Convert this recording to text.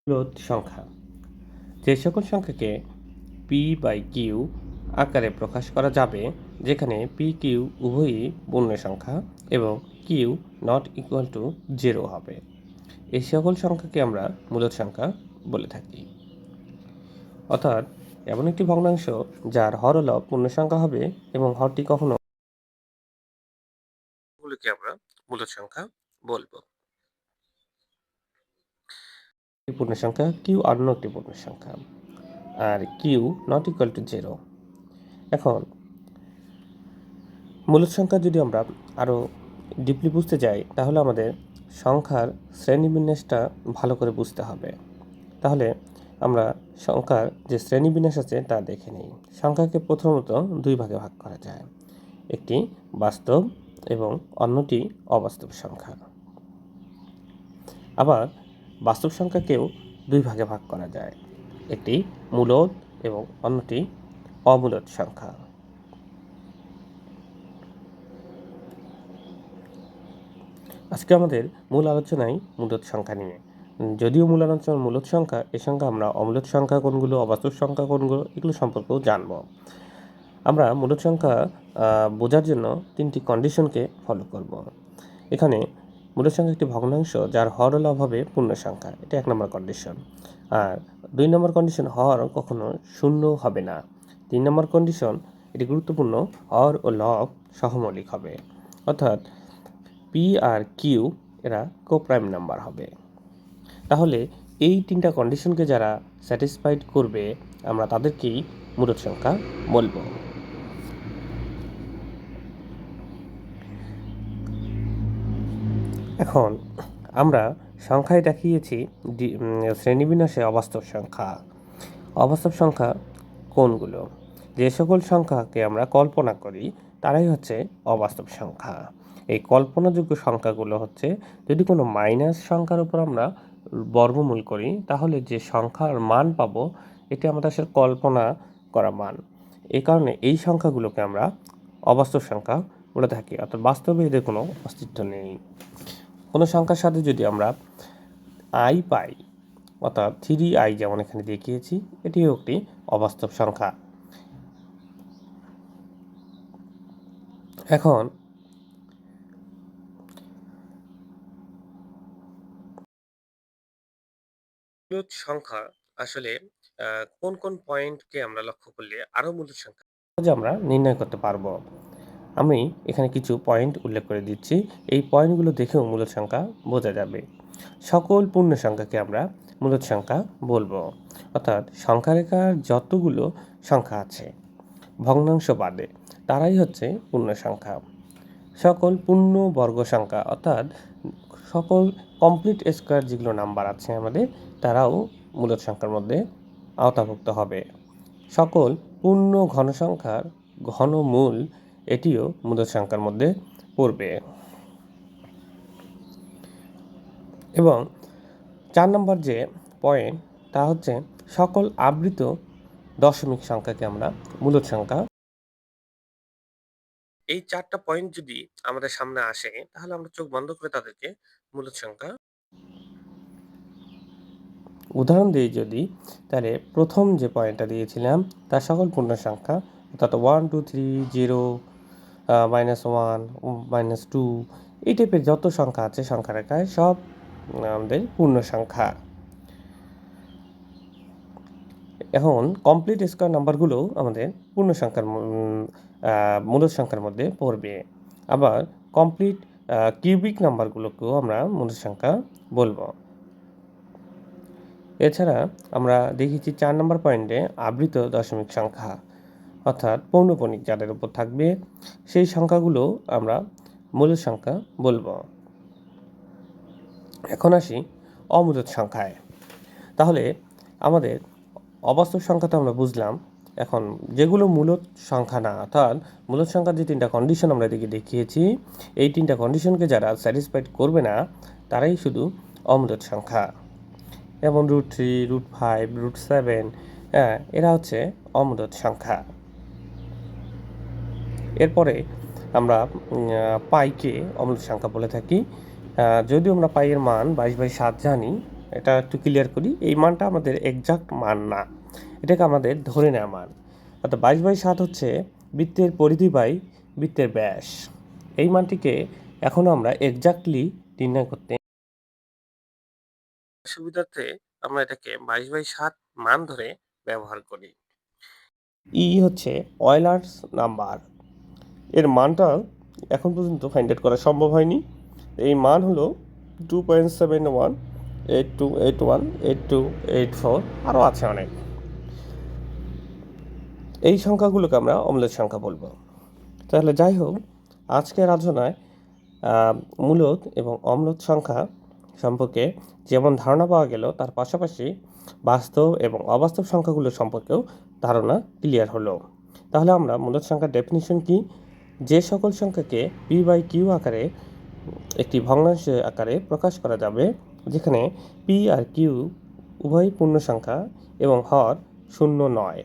মূলদ সংখ্যা যে সকল সংখ্যাকে পি বাই কিউ আকারে প্রকাশ করা যাবে, যেখানে পি কিউ উভয়ই পূর্ণ সংখ্যা এবং কিউ নট ইকুয়াল টু 0 হবে, এই সকল সংখ্যাকে আমরা মূলদ সংখ্যা বলে থাকি। অর্থাৎ এমন একটি ভগ্নাংশ যার হরলব পূর্ণ সংখ্যা হবে এবং হরটি কখনো গুলোকে আমরা মূলদ সংখ্যা বলবো। পূর্ণ সংখ্যা কিউ অন্য একটি পূর্ণ সংখ্যা, আর কিউ নট ইকুয়াল টু 0। এখন মূলদ সংখ্যা যদি আমরা আরও ডিপলি বুঝতে যাই, তাহলে আমাদের সংখ্যার শ্রেণীবিন্যাসটা ভালো করে বুঝতে হবে। তাহলে আমরা সংখ্যার যে শ্রেণীবিন্যাস আছে তা দেখে নিই। সংখ্যাকে প্রথমত দুই ভাগে ভাগ করা যায়, একটি বাস্তব এবং অন্যটি অবাস্তব সংখ্যা। আবার বাস্তব সংখ্যাকেও দুই ভাগে ভাগ করা যায়, একটি মূলদ এবং অন্যটি অমূলদ সংখ্যা। আজকে আমাদের মূল আলোচনায় মূলদ সংখ্যা নিয়ে। যদিও মূল আলোচনা মূলদ সংখ্যা, এ সঙ্গে আমরা অমূলদ সংখ্যা কোনগুলো, অবাস্তব সংখ্যা কোনগুলো, এগুলো সম্পর্কেও জানব। আমরা মূলদ সংখ্যা বোঝার জন্য তিনটি কন্ডিশনকে ফলো করব। এখানে মূলদ সংখ্যা একটি ভগ্নাংশ যার হরলব হবে পূর্ণ সংখ্যা, এটা 1 নম্বর কন্ডিশন। আর 2 নম্বর কন্ডিশন, হর কখনো শূন্য হবে না। 3 নম্বর কন্ডিশন, এটি গুরুত্বপূর্ণ, হর ও লব সহমৌলিক হবে, অর্থাৎ পি আর কিউ এরা কোপ্রাইম নাম্বার হবে। তাহলে এই তিনটা কন্ডিশনকে যারা স্যাটিসফাইড করবে, আমরা তাদেরকেই মূলদ সংখ্যা বলবো। এখন আমরা সংখ্যায় দেখিয়েছি শ্রেণীবিন্যাসে অবাস্তব সংখ্যা। অবাস্তব সংখ্যা কোনগুলো? যে সকল সংখ্যাকে আমরা কল্পনা করি তারাই হচ্ছে অবাস্তব সংখ্যা। এই কল্পনাযোগ্য সংখ্যাগুলো হচ্ছে, যদি কোনো মাইনাস সংখ্যার উপর আমরা বর্গমূল করি, তাহলে যে সংখ্যার মান পাবো এটি আমাদের আসলে কল্পনা করা মান। এই কারণে এই সংখ্যাগুলোকে আমরা অবাস্তব সংখ্যা বলে থাকি, অর্থাৎ বাস্তবে এদের কোনো অস্তিত্ব নেই। কোনো সংখ্যার সাথে যদি আমরা আই পাই, অর্থাৎ 3i যেমন এখানে দেখিয়েছি, এটিও একটি অবাস্তব সংখ্যা। এখন মূলদ সংখ্যা আসলে কোন কোন পয়েন্টকে আমরা লক্ষ্য করলে আরও মূলদ সংখ্যা আমরা নির্ণয় করতে পারবো। আমি এখানে কিছু পয়েন্ট উল্লেখ করে দিচ্ছি, এই পয়েন্টগুলো দেখেও মূলদ সংখ্যা বোঝা যাবে। সকল পূর্ণ সংখ্যাকে আমরা মূলদ সংখ্যা বলবো, অর্থাৎ সংখ্যারেখার যতগুলো সংখ্যা আছে ভগ্নাংশ বাদে তারাই হচ্ছে পূর্ণ সংখ্যা। সকল পূর্ণ বর্গ সংখ্যা, অর্থাৎ সকল কমপ্লিট স্কোয়ার যেগুলো নাম্বার আছে আমাদের, তারাও মূলদ সংখ্যার মধ্যে আওতাভুক্ত হবে। সকল পূর্ণ ঘন সংখ্যার ঘনমূল, এটিও মূলদ সংখ্যার মধ্যে পড়বে। এবং 4 নম্বর যে পয়েন্ট, তা হচ্ছে সকল আবৃত দশমিক সংখ্যাকে আমরা মূলদ সংখ্যা। এই 4টা পয়েন্ট যদি আমাদের সামনে আসে, তাহলে আমরা চোখ বন্ধ করে তাদেরকে মূলদ সংখ্যা। উদাহরণ দিই যদি, তাহলে প্রথম যে পয়েন্টটা দিয়েছিলাম তার সকল পূর্ণ সংখ্যা, অর্থাৎ 1 2 3 0 -1 -2, এই টাইপের যত সংখ্যা আছে সংখ্যারেখায়, সব আমাদের পূর্ণ সংখ্যা। এখন কমপ্লিট স্কোয়ার নাম্বারগুলো আমাদের পূর্ণ সংখ্যার মূলদ সংখ্যার মধ্যে পড়বে। আবার কমপ্লিট কিউবিক নাম্বারগুলোকেও আমরা মূলদ সংখ্যা বলবো। এছাড়া আমরা দেখেছি 4 নম্বর পয়েন্টে আবৃত দশমিক সংখ্যা, অর্থাৎ পৌনঃপুনিক যাদের উপর থাকবে, সেই সংখ্যাগুলো আমরা মূলদ সংখ্যা বলবো। এখন আসি অমূলদ সংখ্যায়। তাহলে আমাদের অবাস্তব সংখ্যা তো আমরা বুঝলাম। এখন যেগুলো মূলদ সংখ্যা না, অর্থাৎ মূলদ সংখ্যার যে 3টা কন্ডিশন আমরা এদিকে দেখিয়েছি, এই 3টা কন্ডিশনকে যারা স্যাটিসফাইড করবে না, তারাই শুধু অমূলদ সংখ্যা। যেমন √3, √5, √7, এরা হচ্ছে অমূলদ সংখ্যা। এরপরে আমরা পাইকে অমূলদ সংখ্যা বলে থাকি। যদিও আমরা পাইয়ের মান 22/7 জানি, এটা একটু ক্লিয়ার করি। এই মানটা আমাদের এক্সাক্ট মান না, এটাকে আমাদের ধরে নেওয়া মান। অর্থাৎ 22/7 হচ্ছে বৃত্তের পরিধি বাই বৃত্তের ব্যাস। এই মানটিকে এখন আমরা এক্সাক্টলি নির্ণয় করতে সুবিধার্থে আমরা এটাকে 22/7 মান ধরে ব্যবহার করি। হচ্ছে অয়েলার্স নাম্বার। এর মানটা এখন পর্যন্ত ফাইন্ড আউট করা সম্ভব হয়নি। এই মান হলো 2.71, 8281, 8284, আরও আছে অনেক। এই সংখ্যাগুলোকে আমরা অম্লের সংখ্যা বলবো। তাহলে যাই হোক, আজকের আলোচনায় মূলদ এবং অম্লত সংখ্যা সম্পর্কে যেমন ধারণা পাওয়া গেল, তার পাশাপাশি বাস্তব এবং অবাস্তব সংখ্যাগুলো সম্পর্কেও ধারণা ক্লিয়ার হলো। তাহলে আমরা মূলদ সংখ্যার ডেফিনিশন কি? যে সকল সংখ্যাকে p/q আকারে একটি ভগ্নাংশ আকারে প্রকাশ করা যাবে, যেখানে p আর q উভয় পূর্ণ সংখ্যা এবং হর শূন্য নয়।